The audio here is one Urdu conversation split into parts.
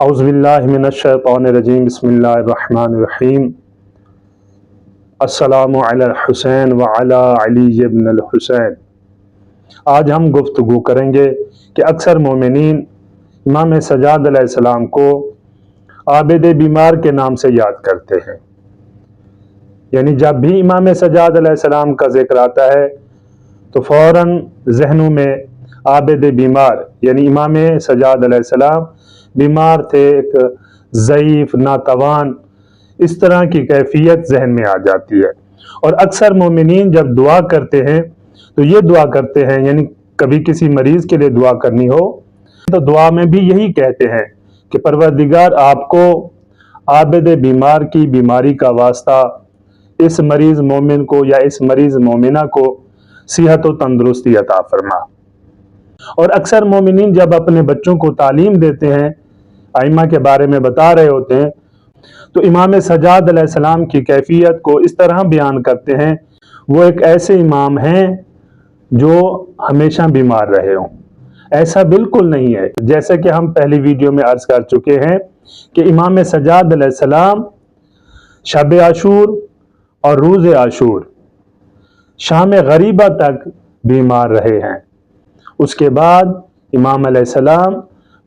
اعوذ باللہ من الشیطان الرجیم بسم اللہ الرحمن الرحیم السلام علی الحسین وعلی علی ابن الحسین۔ آج ہم گفتگو کریں گے کہ اکثر مومنین امام سجاد علیہ السلام کو عابد بیمار کے نام سے یاد کرتے ہیں، یعنی جب بھی امام سجاد علیہ السلام کا ذکر آتا ہے تو فوراً ذہنوں میں عابد بیمار یعنی امام سجاد علیہ السلام بیمار تھے، ایک ضعیف ناتوان اس طرح کی کیفیت ذہن میں آ جاتی ہے۔ اور اکثر مومنین جب دعا کرتے ہیں تو یہ دعا کرتے ہیں، یعنی کبھی کسی مریض کے لیے دعا کرنی ہو تو دعا میں بھی یہی کہتے ہیں کہ پروردگار آپ کو عابد بیمار کی بیماری کا واسطہ اس مریض مومن کو یا اس مریض مومنہ کو صحت و تندرستی عطا فرما۔ اور اکثر مومنین جب اپنے بچوں کو تعلیم دیتے ہیں، ائمہ کے بارے میں بتا رہے ہوتے ہیں، تو امام سجاد علیہ السلام کی کیفیت کو اس طرح بیان کرتے ہیں وہ ایک ایسے امام ہیں جو ہمیشہ بیمار رہے ہوں۔ ایسا بالکل نہیں ہے، جیسے کہ ہم پہلی ویڈیو میں عرض کر چکے ہیں کہ امام سجاد علیہ السلام شب عاشور اور روز عاشور شام غریبہ تک بیمار رہے ہیں۔ اس کے بعد امام علیہ السلام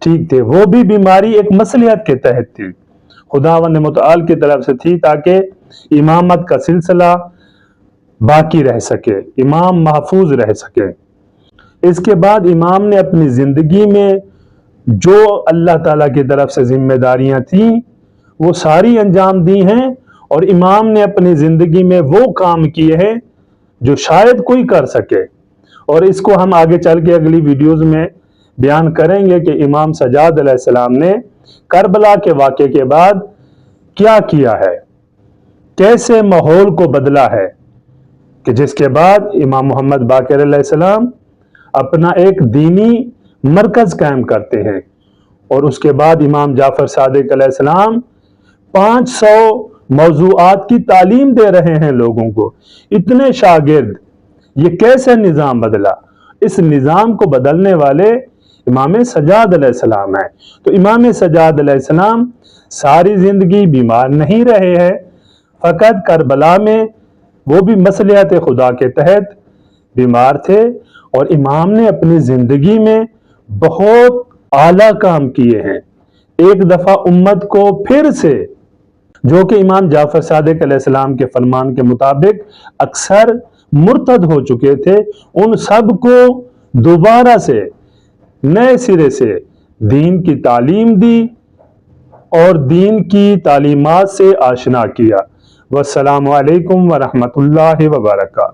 ٹھیک تھے، وہ بھی بیماری ایک مصلحت کے تحت تھی، خداوند متعال کی طرف سے تھی تاکہ امامت کا سلسلہ باقی رہ سکے، امام محفوظ رہ سکے۔ اس کے بعد امام نے اپنی زندگی میں جو اللہ تعالیٰ کی طرف سے ذمہ داریاں تھیں وہ ساری انجام دی ہیں، اور امام نے اپنی زندگی میں وہ کام کیے ہیں جو شاید کوئی کر سکے، اور اس کو ہم آگے چل کے اگلی ویڈیوز میں بیان کریں گے کہ امام سجاد علیہ السلام نے کربلا کے واقعے کے بعد کیا کیا ہے، کیسے ماحول کو بدلا ہے، کہ جس کے بعد امام محمد باقر علیہ السلام اپنا ایک دینی مرکز قائم کرتے ہیں، اور اس کے بعد امام جعفر صادق علیہ السلام 500 موضوعات کی تعلیم دے رہے ہیں لوگوں کو، اتنے شاگرد، یہ کیسے نظام بدلا؟ اس نظام کو بدلنے والے امام سجاد علیہ السلام ہیں۔ تو امام سجاد علیہ السلام ساری زندگی بیمار نہیں رہے ہیں، فقط کربلا میں وہ بھی مصلحت خدا کے تحت بیمار تھے، اور امام نے اپنی زندگی میں بہت اعلیٰ کام کیے ہیں۔ ایک دفعہ امت کو پھر سے، جو کہ امام جعفر صادق علیہ السلام کے فرمان کے مطابق اکثر مرتد ہو چکے تھے، ان سب کو دوبارہ سے نئے سرے سے دین کی تعلیم دی اور دین کی تعلیمات سے آشنا کیا۔ والسلام علیکم ورحمۃ اللہ وبرکاتہ۔